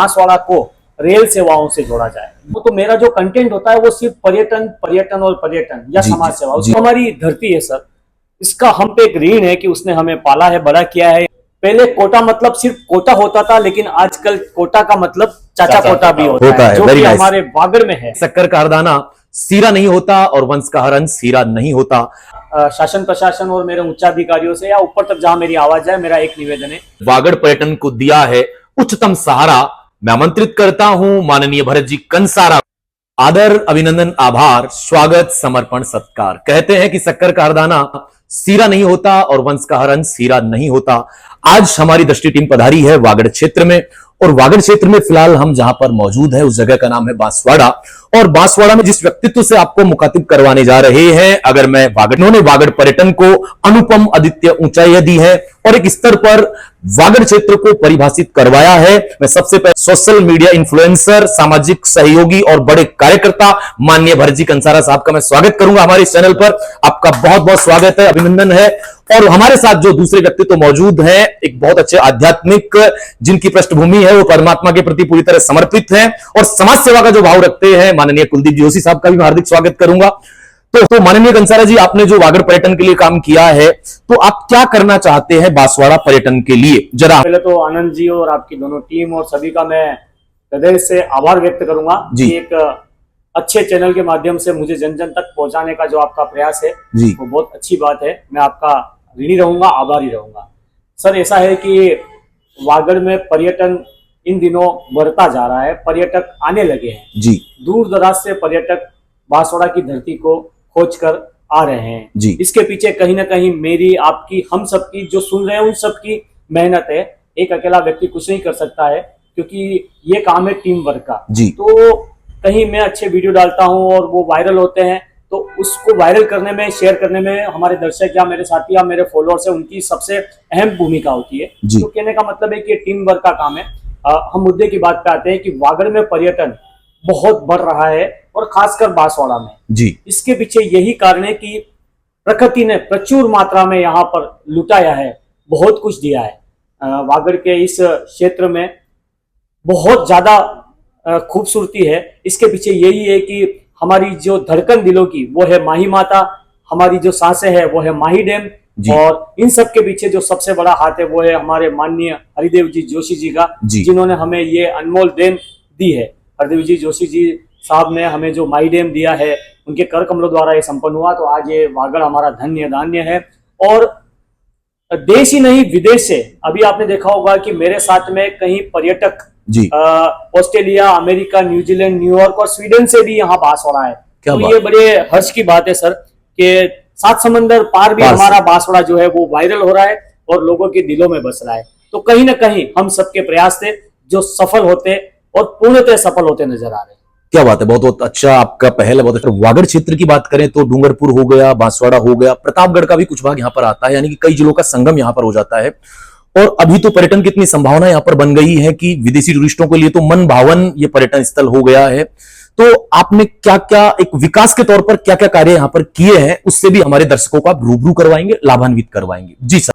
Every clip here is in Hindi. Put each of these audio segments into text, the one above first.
बांसवाड़ा को रेल सेवाओं से जोड़ा जाए। तो मेरा जो कंटेंट होता है वो सिर्फ पर्यटन और पर्यटन या समाज सेवा, उसको हमारी धरती है सर, इसका हम पे एक ऋण है कि उसने हमें पाला है, बड़ा किया है। पहले कोटा मतलब सिर्फ कोटा होता था, लेकिन आजकल कोटा का मतलब चाचा कोटा भी होता है, जो कि हमारे वागड़ में है। शक्कर का हरदाना सीरा नहीं होता और वंश का हरण सीरा नहीं होता। शासन प्रशासन और मेरे उच्चाधिकारियों से या ऊपर तक जहां मेरी आवाज है, मेरा एक निवेदन है, वागड़ पर्यटन को दिया है उच्चतम सहारा। मैं आमंत्रित करता हूं माननीय भरत जी कंसारा। आदर, अभिनंदन, आभार, स्वागत, समर्पण, सत्कार। कहते हैं कि शक्कर का हरदाना सीरा नहीं होता और वंश का हरण सीरा नहीं होता। आज हमारी दृष्टि टीम पधारी है वागड़ क्षेत्र में, और वागड़ क्षेत्र में फिलहाल हम जहां पर मौजूद है उस जगह का नाम है बांसवाड़ा। और बांसवाड़ा में जिस व्यक्तित्व से आपको मुखातिब करवाने जा रहे हैं, अगर मैं उन्होंने वागड़ पर्यटन को अनुपम अद्वितीय ऊंचाई दी है और एक स्तर पर वागड़ क्षेत्र को परिभाषित करवाया है। मैं सबसे पहले सोशल मीडिया इन्फ्लुएंसर, सामाजिक सहयोगी और बड़े कार्यकर्ता माननीय भरत जी कंसारा साहब का मैं स्वागत करूंगा हमारे इस चैनल पर। आपका बहुत बहुत स्वागत है, अभिनंदन है। और हमारे साथ जो दूसरे व्यक्तित्व मौजूद हैं, एक बहुत अच्छे आध्यात्मिक जिनकी पृष्ठभूमि है, वो परमात्मा के प्रति पूरी तरह समर्पित हैं और समाज सेवा का जो भाव रखते हैं, माननीय कुलदीप जोशी साहब का भी हार्दिक स्वागत करूंगा। तो माननीय कंसारा जी, आपने जो वागड़ पर्यटन के लिए काम किया है, तो आप क्या करना चाहते हैं बांसवाड़ा पर्यटन के लिए? जरा पहले तो आनंद जी और आपकी दोनों टीम और सभी का मैं हृदय से आभार व्यक्त करूंगा कि एक अच्छे चैनल के माध्यम से मुझे जन जन तक पहुंचाने का जो आपका प्रयास है जी, वो बहुत अच्छी बात है। मैं आपका ऋणी रहूंगा, आभारी रहूंगा। सर, ऐसा है कि वागड़ में पर्यटन इन दिनों बढ़ता जा रहा है, पर्यटक आने लगे हैं जी, दूर दराज से पर्यटक बांसवाड़ा की धरती को खोज कर आ रहे हैं जी। इसके पीछे कहीं ना कहीं मेरी, आपकी, हम सबकी, जो सुन रहे हैं उन सबकी मेहनत है। एक अकेला व्यक्ति कुछ नहीं कर सकता है, क्योंकि ये काम है टीम वर्क का जी। तो कहीं मैं अच्छे वीडियो डालता हूँ और वो वायरल होते हैं, तो उसको वायरल करने में, शेयर करने में हमारे दर्शक या मेरे साथी या मेरे फॉलोअर्स है, उनकी सबसे अहम भूमिका होती है। तो कहने का मतलब है कि टीम वर्क का काम है। हम मुद्दे की बात पे आते हैं कि वागड़ में पर्यटन बहुत बढ़ रहा है और खासकर बांसवाड़ा में जी। इसके पीछे यही कारण है कि प्रकृति ने प्रचुर मात्रा में यहाँ पर लुटाया है, बहुत कुछ दिया है। वागड़ के इस क्षेत्र में बहुत ज्यादा खूबसूरती है। इसके पीछे यही है कि हमारी जो धड़कन दिलों की वो है माही माता, हमारी जो सांसें है वो है माही डैम, और इन सब के पीछे जो सबसे बड़ा हाथ है वो है हमारे माननीय हरिदेव जी जोशी जी का, जिन्होंने हमें ये अनमोल देन दी है। हरिदेव जी जोशी जी साहब ने हमें जो माही डैम दिया है, उनके कर कमलों द्वारा ये संपन्न हुआ। तो आज ये वागड़ हमारा धन्य धान्य है। और देश ही नहीं, विदेश से अभी आपने देखा होगा कि मेरे साथ में कहीं पर्यटक ऑस्ट्रेलिया, अमेरिका, न्यूजीलैंड, न्यूयॉर्क और स्वीडन से भी यहाँ बांसवाड़ा है। तो ये बड़े हर्ष की बात है सर कि 7 समंदर पार भी हमारा बांसवाड़ा जो है वो वायरल हो रहा है और लोगों के दिलों में बस रहा है। तो कहीं ना कहीं हम सबके प्रयास थे जो सफल होते और पूर्णतः सफल होते नजर आ रहे हैं। क्या बात है, बहुत बहुत अच्छा आपका पहल है, बहुत अच्छा। वागड़ क्षेत्र की बात करें तो डूंगरपुर हो गया, बांसवाड़ा हो गया, प्रतापगढ़ का भी कुछ भाग यहाँ पर आता है, यानी कि कई जिलों का संगम यहाँ पर हो जाता है। और अभी तो पर्यटन की इतनी संभावना यहाँ पर बन गई है कि विदेशी टूरिस्टों के लिए तो मन भावन ये पर्यटन स्थल हो गया है। तो आपने क्या क्या एक विकास के तौर पर क्या क्या कार्य यहाँ पर किए हैं, उससे भी हमारे दर्शकों को आप रूबरू करवाएंगे, लाभान्वित करवाएंगे? जी सर।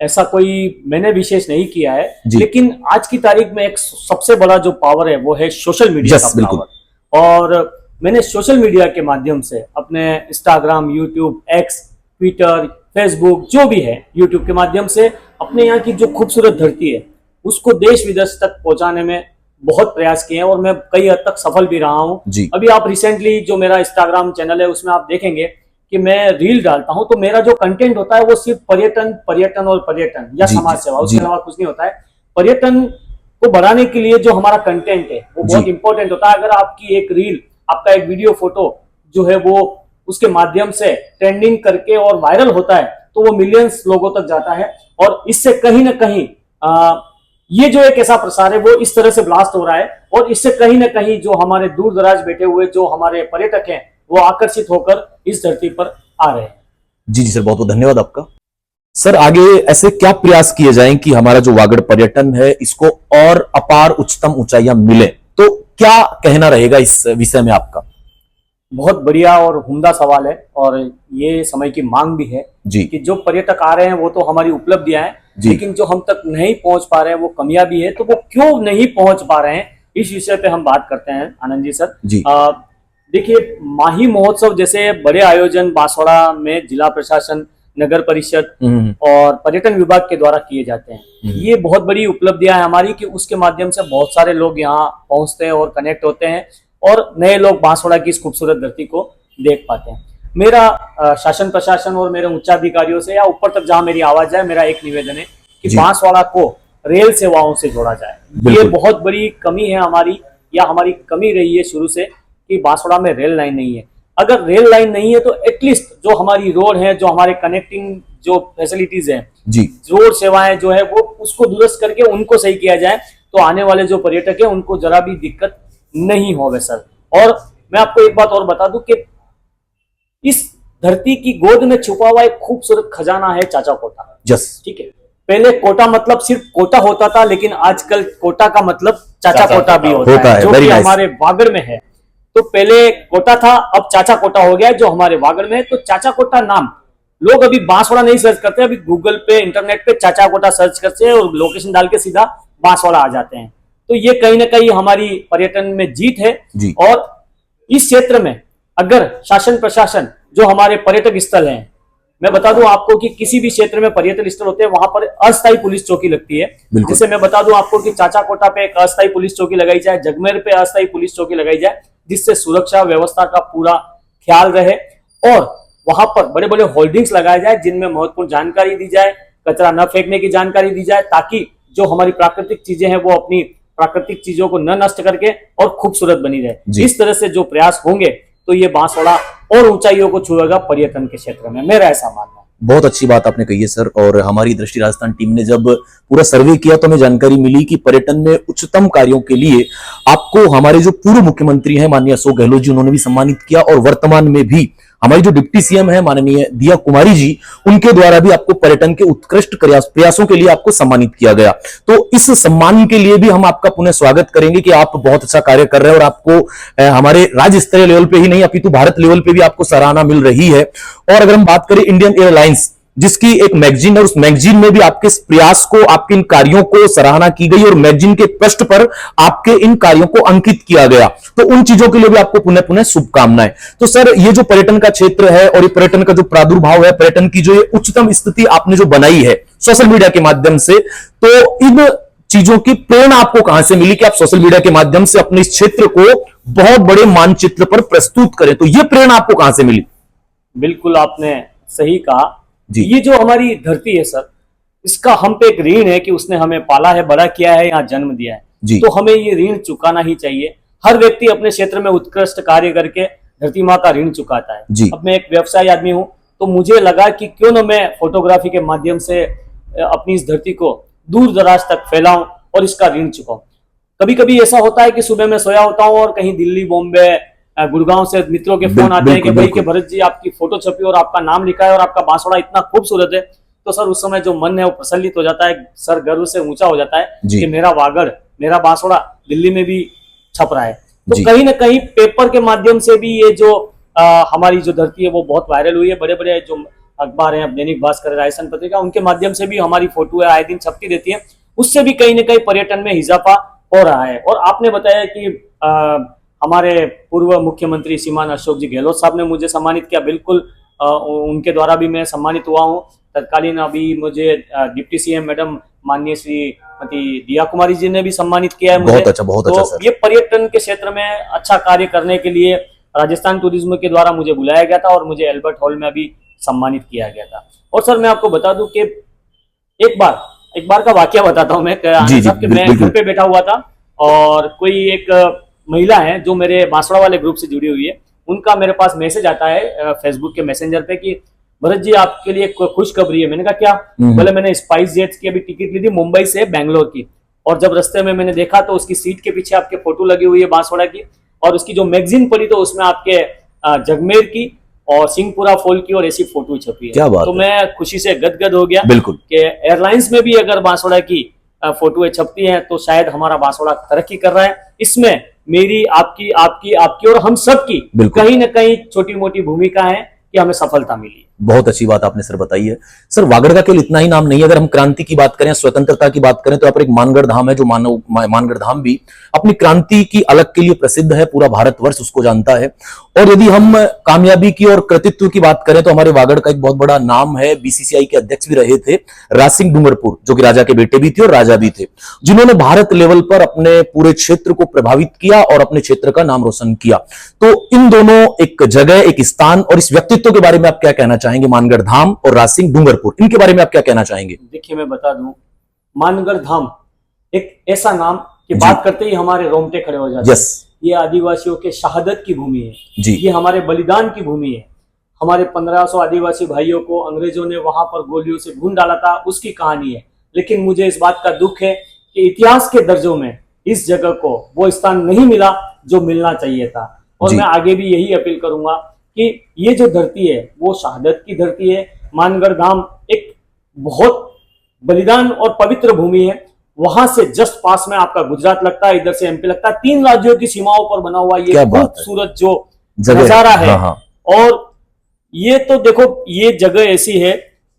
ऐसा कोई मैंने विशेष नहीं किया है, लेकिन आज की तारीख में एक सबसे बड़ा जो पावर है वो है सोशल मीडिया का पावर। और मैंने सोशल मीडिया के माध्यम से अपने Instagram, YouTube, x, Twitter, Facebook, जो भी है, यूट्यूब के माध्यम से अपने यहाँ की जो खूबसूरत धरती है उसको देश विदेश तक पहुंचाने में बहुत प्रयास किए हैं और मैं कई हद तक सफल भी रहा हूँ। अभी आप रिसेंटली जो मेरा इंस्टाग्राम चैनल है उसमें आप देखेंगे कि मैं रील डालता हूं, तो मेरा जो कंटेंट होता है वो सिर्फ पर्यटन और पर्यटन या समाज सेवा, उसके अलावा कुछ नहीं होता है। पर्यटन को बढ़ाने के लिए जो हमारा कंटेंट है वो बहुत इंपॉर्टेंट होता है। अगर आपकी एक रील, आपका एक वीडियो, फोटो जो है वो उसके माध्यम से ट्रेंडिंग करके और वायरल होता है तो वो मिलियंस लोगों तक जाता है और इससे कहीं ना कहीं ये जो एक ऐसा प्रसार है वो इस तरह से ब्लास्ट हो रहा है और इससे कहीं ना कहीं जो हमारे दूर दराज बैठे हुए जो हमारे पर्यटक हैं वो आकर्षित होकर इस धरती पर आ रहे हैं। जी जी सर, बहुत बहुत धन्यवाद आपका। सर, आगे ऐसे क्या प्रयास किए जाएं कि हमारा जो वागड़ पर्यटन है इसको और अपार उच्चतम ऊंचाइयां मिले, तो क्या कहना रहेगा इस विषय में आपका? बहुत बढ़िया और उम्दा सवाल है और ये समय की मांग भी है जी कि जो पर्यटक आ रहे हैं वो तो हमारी उपलब्धियां हैं, लेकिन जो हम तक नहीं पहुंच पा रहे हैं वो कमियां भी है, तो वो क्यों नहीं पहुंच पा रहे हैं, इस विषय पे हम बात करते हैं आनंद जी सर। देखिए, माही महोत्सव जैसे बड़े आयोजन बांसवाड़ा में जिला प्रशासन, नगर परिषद और पर्यटन विभाग के द्वारा किए जाते हैं। ये बहुत बड़ी उपलब्धियां है हमारी कि उसके माध्यम से बहुत सारे लोग यहाँ पहुंचते हैं और कनेक्ट होते हैं और नए लोग बांसवाड़ा की इस खूबसूरत धरती को देख पाते हैं। मेरा शासन प्रशासन और मेरे उच्चाधिकारियों से या ऊपर तक जहां मेरी आवाज है, मेरा एक निवेदन है कि बांसवाड़ा को रेल सेवाओं से जोड़ा जाए। ये बहुत बड़ी कमी है हमारी, या हमारी कमी रही है शुरू से कि बांसवाड़ा में रेल लाइन नहीं है। अगर रेल लाइन नहीं है तो एटलीस्ट जो हमारी रोड है, जो हमारे कनेक्टिंग जो फैसिलिटीज है, रोड सेवाएं जो है वो उसको दुरुस्त करके उनको सही किया जाए, तो आने वाले जो पर्यटक है उनको जरा भी दिक्कत नहीं होवे सर। और मैं आपको एक बात और बता दूं कि इस धरती की गोद में छुपा हुआ एक खूबसूरत खजाना है चाचा कोटा। ठीक है, पहले कोटा मतलब सिर्फ कोटा होता था, लेकिन आजकल कोटा का मतलब चाचा कोटा भी होता है, जो कि हमारे वागड़ में है। तो पहले कोटा था, अब चाचा कोटा हो गया जो हमारे वागड़ में है। तो चाचा कोटा नाम लोग अभी बांसवाड़ा नहीं सर्च करते, अभी गूगल पे, इंटरनेट पे चाचा कोटा सर्च करते हैं और लोकेशन डाल के सीधा बांसवाड़ा आ जाते हैं। तो ये कहीं ना कहीं हमारी पर्यटन में जीत है। और इस क्षेत्र में अगर शासन प्रशासन जो हमारे पर्यटक स्थल हैं, मैं बता दूं आपको कि किसी भी क्षेत्र में पर्यटन स्थल होते हैं वहां पर अस्थायी पुलिस चौकी लगती है। जैसे मैं बता दूं आपको कि चाचा कोटा पे एक अस्थायी पुलिस चौकी लगाई जाए, जगमेर पे अस्थायी पुलिस चौकी लगाई जाए, जिससे सुरक्षा व्यवस्था का पूरा ख्याल रहे। और वहां पर बड़े बड़े होल्डिंग्स लगाए जाए जिनमें महत्वपूर्ण जानकारी दी जाए, कचरा न फेंकने की जानकारी दी जाए, ताकि जो हमारी प्राकृतिक चीजें हैं वो अपनी प्राकृतिक चीजों को न नष्ट करके और खूबसूरत बनी रहे। इस तरह से जो प्रयास होंगे तो ये बांसवाड़ा और ऊंचाइयों को छुएगा पर्यटन के क्षेत्र में, मेरा ऐसा मानना है। बहुत अच्छी बात आपने कही है सर। और हमारी दृष्टि राजस्थान टीम ने जब पूरा सर्वे किया तो हमें जानकारी मिली कि पर्यटन में उच्चतम कार्यों के लिए आपको हमारे जो पूर्व मुख्यमंत्री हैं माननीय अशोक गहलोत जी, उन्होंने भी सम्मानित किया, और वर्तमान में भी हमारी जो डिप्टी सीएम है माननीय दिया कुमारी जी, उनके द्वारा भी आपको पर्यटन के उत्कृष्ट प्रयासों के लिए आपको सम्मानित किया गया। तो इस सम्मान के लिए भी हम आपका पुनः स्वागत करेंगे कि आप बहुत अच्छा कार्य कर रहे हैं और आपको हमारे राज्य स्तरीय लेवल पे ही नहीं अपितु भारत लेवल पे भी आपको सराहना मिल रही है। और अगर हम बात करें इंडियन एयरलाइंस, जिसकी एक मैगजीन है, उस मैगजीन में भी आपके इस प्रयास को, आपके इन कार्यों को सराहना की गई और मैगजीन के पृष्ठ पर आपके इन कार्यों को अंकित किया गया। तो उन चीजों के लिए भी आपको पुनः पुनः शुभकामनाएं। तो सर, ये जो पर्यटन का क्षेत्र है और ये पर्यटन का जो प्रादुर्भाव है, पर्यटन की जो ये उच्चतम स्थिति आपने जो बनाई है सोशल मीडिया के माध्यम से, तो इन चीजों की प्रेरणा आपको कहां से मिली कि आप सोशल मीडिया के माध्यम से अपने इस क्षेत्र को बहुत बड़े मानचित्र पर प्रस्तुत करें? तो ये प्रेरणा आपको कहां से मिली? बिल्कुल आपने सही कहा। ये जो हमारी धरती है सर, इसका हम पे एक ऋण है कि उसने हमें पाला है, बड़ा किया है, यहाँ जन्म दिया है। तो हमें ये ऋण चुकाना ही चाहिए। हर व्यक्ति अपने क्षेत्र में उत्कृष्ट कार्य करके धरती माँ का ऋण चुकाता है। अब मैं एक व्यवसायी आदमी हूँ, तो मुझे लगा कि क्यों न मैं फोटोग्राफी के माध्यम से अपनी इस धरती को दूर दराज तक फैलाऊं और इसका ऋण चुकाऊं। कभी कभी ऐसा होता है कि सुबह मैं सोया होता हूँ और कहीं दिल्ली, बॉम्बे, गुड़गांव से मित्रों के फोन आते हैं कि भाई के भरत जी आपकी फोटो छपी और आपका नाम लिखा है और आपका बांसवाड़ा इतना खूबसूरत है। तो सर उस समय जो मन है वो प्रसन्नित हो जाता है, सर गर्व से ऊंचा हो जाता है कि मेरा वागड़, मेरा बांसवाड़ा दिल्ली में भी छप रहा है। तो कहीं ना कहीं पेपर के माध्यम से भी ये जो हमारी जो धरती है वो बहुत वायरल हुई है। बड़े बड़े जो अखबार हैं, दैनिक भास्कर, राजस्थान पत्रिका, उनके माध्यम से भी हमारी फोटो है आए दिन छपती रहती है। उससे भी कहीं ना कहीं पर्यटन में इजाफा हो रहा है। और आपने बताया कि हमारे पूर्व मुख्यमंत्री श्रीमान अशोक जी गहलोत साहब ने मुझे सम्मानित किया। बिल्कुल उनके द्वारा भी मैं सम्मानित हुआ हूँ। तत्कालीन अभी मुझे डिप्टी सीएम मैडम माननीय श्रीमती दिया कुमारी जी ने भी सम्मानित किया है मुझे। बहुत अच्छा, बहुत अच्छा सर। ये पर्यटन के क्षेत्र में अच्छा कार्य करने के लिए राजस्थान टूरिज्म के द्वारा मुझे बुलाया गया था और मुझे एल्बर्ट हॉल में भी सम्मानित किया गया था। और सर मैं आपको बता दूं कि एक बार का वाकया बताता हूँ मैं। मैं घर पे बैठा हुआ था और कोई एक महिला है जो मेरे बांसवाड़ा वाले ग्रुप से जुड़ी हुई है, उनका मेरे पास मैसेज आता है फेसबुक के मैसेंजर पे कि भरत जी आपके लिए खुशखबरी है। मैंने कहा क्या? बोले मैंने स्पाइस जेट्स की अभी टिकट ली थी मुंबई से बेंगलोर की, और जब रास्ते में मैंने देखा तो उसकी सीट के पीछे आपके फोटो लगी हुई है बांसवाड़ा की, और उसकी जो मैगजीन पढ़ी तो उसमें आपके जगमेर की और सिंहपुरा फॉल की और ऐसी फोटो छपी है। तो मैं खुशी से गदगद हो गया। बिल्कुल कि एयरलाइंस में भी अगर बांसवाड़ा की फोटोएं छपती हैं तो शायद हमारा बांसवाड़ा तरक्की कर रहा है। इसमें मेरी, आपकी और हम सब की कहीं ना कहीं छोटी मोटी भूमिका है कि हमें सफलता मिली। बहुत अच्छी बात आपने सर बताई है। सर वागड़ का केवल इतना ही नाम नहीं है, अगर हम क्रांति की बात करें, स्वतंत्रता की बात करें, तो यहाँ पर एक मानगढ़ धाम है, जो मानगढ़ धाम भी अपनी क्रांति की अलग के लिए प्रसिद्ध है, पूरा भारतवर्ष उसको जानता है। और यदि हम कामयाबी की और कृतित्व की बात करें तो हमारे वागड़ का एक बहुत बड़ा नाम है, बीसीसीआई के अध्यक्ष भी रहे थे राज सिंह डूंगरपुर, जो कि राजा के बेटे भी थे और राजा भी थे, जिन्होंने भारत लेवल पर अपने पूरे क्षेत्र को प्रभावित किया और अपने क्षेत्र का नाम रोशन किया। तो इन दोनों एक जगह, एक स्थान और इस व्यक्तित्व के बारे में आप क्या कहना चाहेंगे? मानगढ़ धाम और राज सिंह डूंगरपुर, इनके बारे में आप क्या कहना चाहेंगे? देखिए, मैं बता दूं, मानगढ़ धाम एक ऐसा नाम कि बात करते ही हमारे रोंगटे खड़े हो जाते हैं। ये आदिवासियों के शहादत की भूमि है जी। ये हमारे बलिदान की भूमि है। हमारे 1500 आदिवासी भाइयों को अंग्रेजों ने वहां पर गोलियों से भून डाला था, उसकी कहानी है। लेकिन मुझे इस बात का दुख है कि इतिहास के दर्जों में इस जगह को वो स्थान नहीं मिला जो मिलना चाहिए था। और मैं आगे भी यही अपील करूंगा कि ये जो धरती है वो शहादत की धरती है। मानगढ़ धाम एक बहुत बलिदान और पवित्र भूमि है। वहां से जस्ट पास में आपका गुजरात लगता है, इधर से एमपी लगता है। 3 राज्यों की सीमाओं पर बना हुआ ये खूबसूरत जो नजारा है। हाँ। और ये तो देखो, ये जगह ऐसी है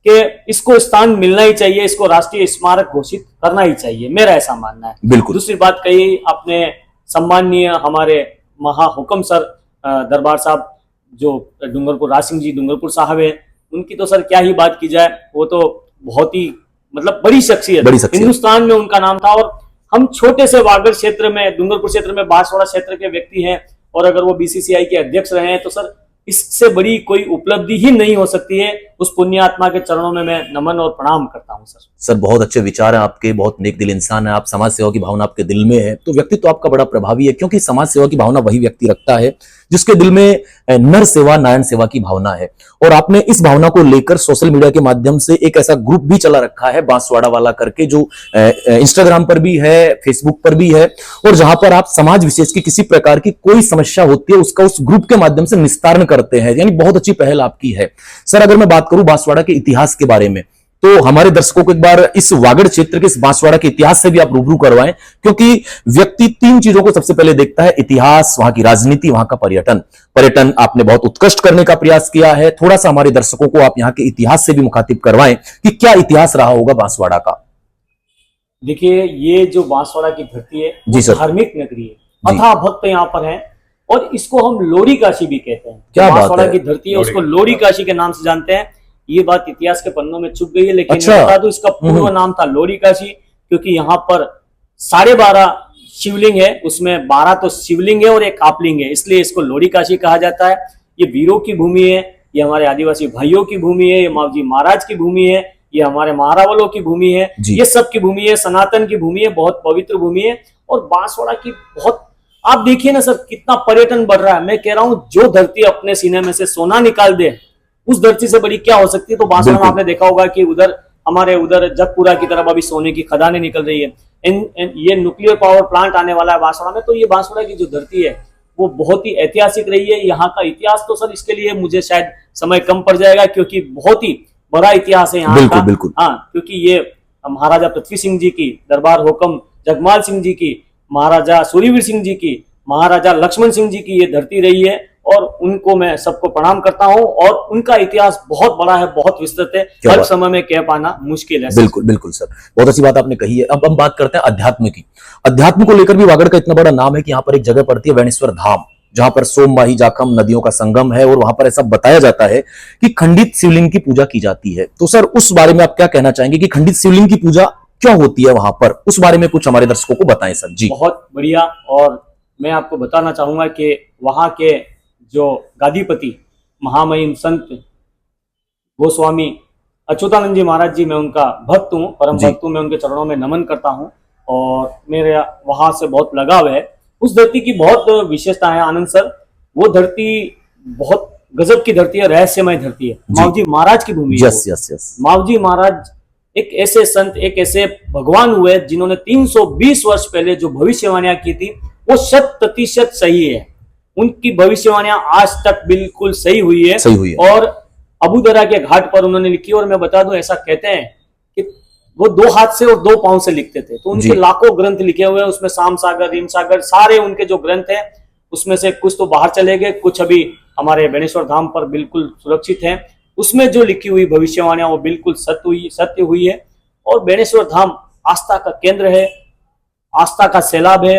कि इसको स्थान मिलना ही चाहिए, इसको राष्ट्रीय स्मारक घोषित करना ही चाहिए, मेरा ऐसा मानना है। बिल्कुल। दूसरी बात कही आपने, सम्माननीय हमारे महाहुकम सर दरबार साहब जो डूंगरपुर, राज सिंह जी डूंगरपुर साहब है, उनकी तो सर क्या ही बात की जाए। वो तो बहुत ही मतलब बड़ी शख्सियत, हिंदुस्तान में उनका नाम था। और हम छोटे से वागड़ क्षेत्र में, डूंगरपुर क्षेत्र में, बांसवाड़ा क्षेत्र के व्यक्ति हैं, और अगर वो बीसीसीआई के अध्यक्ष रहे हैं तो सर इससे बड़ी कोई उपलब्धि ही नहीं हो सकती है। उस पुण्य आत्मा के चरणों में मैं नमन और प्रणाम करता हूं सर। सर बहुत अच्छे विचार हैं आपके, बहुत नेक दिल इंसान है आप, समाज सेवा की भावना आपके दिल में है, तो व्यक्तित्व आपका बड़ा प्रभावी है, क्योंकि समाज सेवा की भावना वही व्यक्ति रखता है जिसके दिल में नर सेवा, नारायण सेवा की भावना है। और आपने इस भावना को लेकर सोशल मीडिया के माध्यम से एक ऐसा ग्रुप भी चला रखा है, बांसवाड़ा वाला करके, जो इंस्टाग्राम पर भी है, फेसबुक पर भी है, और जहां पर आप समाज विशेष की किसी प्रकार की कोई समस्या होती है उसका उस ग्रुप के माध्यम से निस्तारण करते हैं, यानी बहुत अच्छी पहल आपकी है। सर अगर मैं बात करूं बांसवाड़ा के इतिहास के बारे में, तो हमारे दर्शकों को एक बार इस वागड़ क्षेत्र के, इस बांसवाड़ा के इतिहास से भी आप रूबरू करवाएं, क्योंकि व्यक्ति 3 चीजों को सबसे पहले देखता है, इतिहास, वहां की राजनीति, वहां का पर्यटन आपने बहुत उत्कृष्ट करने का प्रयास किया है। थोड़ा सा हमारे दर्शकों को आप यहाँ के इतिहास से भी मुखातिब करवाएं कि क्या इतिहास रहा होगा बांसवाड़ा का। देखिए, ये जो बांसवाड़ा की धरती है धार्मिक नगरी है, अथाह भक्त यहाँ पर है, और इसको हम लोरी काशी भी कहते हैं। क्या बांसवाड़ा की धरती है उसको लोरी काशी के नाम से जानते हैं। ये बात इतिहास के पन्नों में छुप गई है, लेकिन बता दूं इसका पूर्व नाम था लोरी काशी, क्योंकि यहाँ पर 12.5 शिवलिंग है, उसमें 12 तो शिवलिंग है और 1 आपलिंग है, इसलिए इसको लोरी काशी कहा जाता है। ये वीरों की भूमि है, ये हमारे आदिवासी भाइयों की भूमि है, ये मावजी महाराज की भूमि है, ये हमारे महारावलों की भूमि है, ये सब की भूमि है, सनातन की भूमि है, बहुत पवित्र भूमि है। और बांसवाड़ा की बहुत, आप देखिए ना सर कितना पर्यटन बढ़ रहा है। मैं कह रहा हूँ जो धरती अपने सीने में से सोना निकाल दे, उस धरती से बड़ी क्या हो सकती है। तो बांसवाड़ा में आपने देखा होगा कि उधर हमारे उधर जगपुरा की तरफ अभी सोने की खदानें निकल रही है। ये न्यूक्लियर पावर प्लांट आने वाला है बांसवाड़ा में। तो ये बांसवाड़ा की जो धरती है वो बहुत ही ऐतिहासिक रही है। यहाँ का इतिहास तो सर इसके लिए मुझे शायद समय कम पड़ जाएगा, क्योंकि बहुत ही बड़ा इतिहास है यहाँ का। हाँ, क्योंकि ये महाराजा पृथ्वी सिंह जी की, दरबार हुकम जगमाल सिंह जी की, महाराजा सूर्यवीर सिंह जी की, महाराजा लक्ष्मण सिंह जी की ये धरती रही है, और उनको मैं सबको प्रणाम करता हूं। और उनका इतिहास बहुत बड़ा है, बहुत विस्तृत है, हर समय में कह पाना मुश्किल है। बिल्कुल बिल्कुल सर, बहुत अच्छी बात आपने कही है। अब हम बात करते हैं अध्यात्म की। अध्यात्म को लेकर भी वागड़ का इतना बड़ा नाम है कि यहाँ पर एक जगह पड़ती है वेणेश्वर धाम, जहां पर सोमवाही जाखम नदियों का संगम है, और वहां पर ऐसा बताया जाता है कि खंडित शिवलिंग की पूजा की जाती है। तो सर उस बारे में आप क्या कहना चाहेंगे कि खंडित शिवलिंग की पूजा क्यों होती है वहां पर, उस बारे में कुछ हमारे दर्शकों को बताएं सर। जी बहुत बढ़िया। और मैं आपको बताना चाहूंगा कि वहां के जो गादीपति महामहिम संत गोस्वामी अच्युतानंद जी महाराज जी, मैं उनका भक्त हूँ, परम भक्त हूँ, मैं उनके चरणों में नमन करता हूँ, और मेरे वहां से बहुत लगाव है। उस धरती की बहुत विशेषता है आनंद सर। वो धरती बहुत गजब की धरती है, रहस्यमय धरती है, मावजी महाराज की भूमि है। मावजी महाराज एक ऐसे संत, एक ऐसे भगवान हुए जिन्होंने 320 वर्ष पहले जो भविष्यवाणियां की थी वो 100% सही है। उनकी भविष्यवाणियां आज तक बिल्कुल सही हुई है। और अबूदरा के घाट पर उन्होंने लिखी। और मैं बता दूं, ऐसा कहते हैं कि वो 2 हाथ से और 2 पांव से लिखते थे, तो उनके लाखों ग्रंथ लिखे हुए हैं। उसमें शाम सागर, रीम सागर, सारे उनके जो ग्रंथ हैं उसमें से कुछ तो बाहर चले गए, कुछ अभी हमारे बेणेश्वर धाम पर बिल्कुल सुरक्षित हैं। उसमें जो लिखी हुई भविष्यवाणियां वो बिल्कुल सत्य हुई है। और बेणेश्वर धाम आस्था का केंद्र है, आस्था का सैलाब है,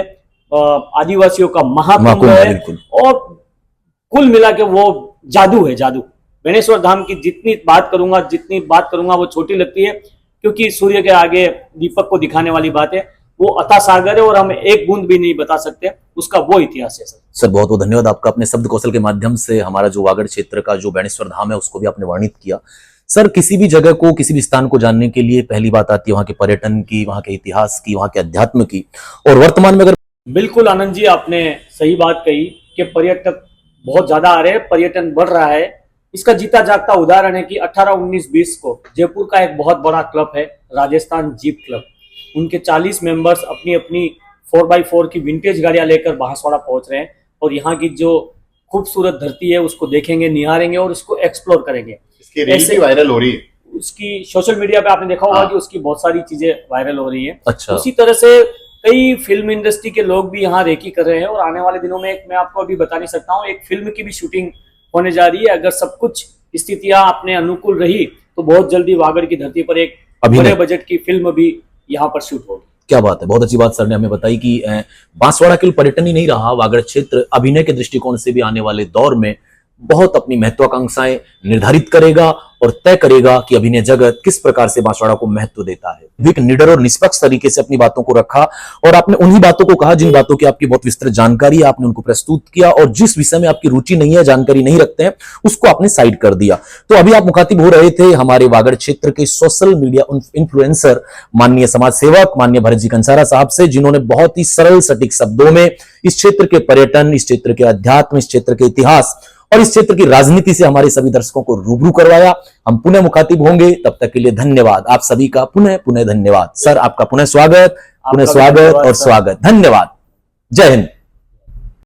आदिवासियों का महाकुंभ है, और कुल मिला के वो जादू है, जादू। बेणेश्वर धाम की जितनी बात करूंगा वो छोटी लगती है, क्योंकि सूर्य के आगे दीपक को दिखाने वाली बात है। वो अथाह सागर है और हम एक बूंद भी नहीं बता सकते उसका, वो इतिहास है। सर बहुत बहुत धन्यवाद आपका, अपने शब्द कौशल के माध्यम से हमारा जो वागड़ क्षेत्र का जो बेणेश्वर धाम है उसको भी आपने वर्णित किया। सर किसी भी जगह को, किसी भी स्थान को जानने के लिए पहली बात आती है वहां के पर्यटन की, वहां के इतिहास की, वहां के अध्यात्म की। और वर्तमान में अगर बिल्कुल आनंद जी, आपने सही बात कही कि पर्यटक बहुत ज्यादा आ रहे हैं, पर्यटन बढ़ रहा है। इसका जीता जागता उदाहरण है कि 18, 19, 20 को जयपुर का एक बहुत बड़ा क्लब है राजस्थान जीप क्लब, उनके 40 मेंबर्स अपनी अपनी 4x4 की विंटेज गाड़ियां लेकर बांसवाड़ा पहुंच रहे हैं, और यहाँ की जो खूबसूरत धरती है उसको देखेंगे, निहारेंगे और उसको एक्सप्लोर करेंगे। इसकी रील भी वायरल हो रही है, उसकी सोशल मीडिया पे आपने देखा होगा कि उसकी बहुत सारी चीजें वायरल हो रही है। अच्छा। उसी तरह से कई फिल्म इंडस्ट्री के लोग भी यहाँ रेकी कर रहे हैं, और आने वाले दिनों में एक, मैं आपको अभी बता नहीं सकता हूँ, एक फिल्म की भी शूटिंग होने जा रही है। अगर सब कुछ स्थितियां अपने अनुकूल रही तो बहुत जल्दी वागड़ की धरती पर एक बड़े बजट की फिल्म भी यहाँ पर शूट होगी। क्या बात है, बहुत अच्छी बात सर ने हमें बताई कि बांसवाड़ा केवल पर्यटन ही नहीं रहा, वागड़ क्षेत्र अभिनय के दृष्टिकोण से भी आने वाले दौर में बहुत अपनी महत्वाकांक्षाएं निर्धारित करेगा और तय करेगा कि अभिनय जगत किस प्रकार से बांसवाड़ा को महत्व देता है। एक निडर और निष्पक्ष तरीके से अपनी बातों को रखा, और आपने उन्हीं बातों को कहा जिन बातों की आपकी बहुत विस्तृत जानकारी है, आपने उनको प्रस्तुत किया, और जिस विषय में आपकी रुचि नहीं है, जानकारी नहीं रखते हैं, उसको आपने साइड कर दिया। तो अभी आप मुखातिब हो रहे थे हमारे वागड़ क्षेत्र के सोशल मीडिया इन्फ्लुएंसर माननीय समाज सेवक माननीय भरत जी कंसारा साहब से, जिन्होंने बहुत ही सरल सटीक शब्दों में इस क्षेत्र के पर्यटन, इस क्षेत्र के अध्यात्म, इस क्षेत्र के इतिहास और इस क्षेत्र की राजनीति से हमारे सभी दर्शकों को रूबरू करवाया। हम पुनः मुखातिब होंगे, तब तक के लिए धन्यवाद। आप सभी का पुनः धन्यवाद। सर आपका पुनः स्वागत और स्वागत। धन्यवाद। जय हिंद।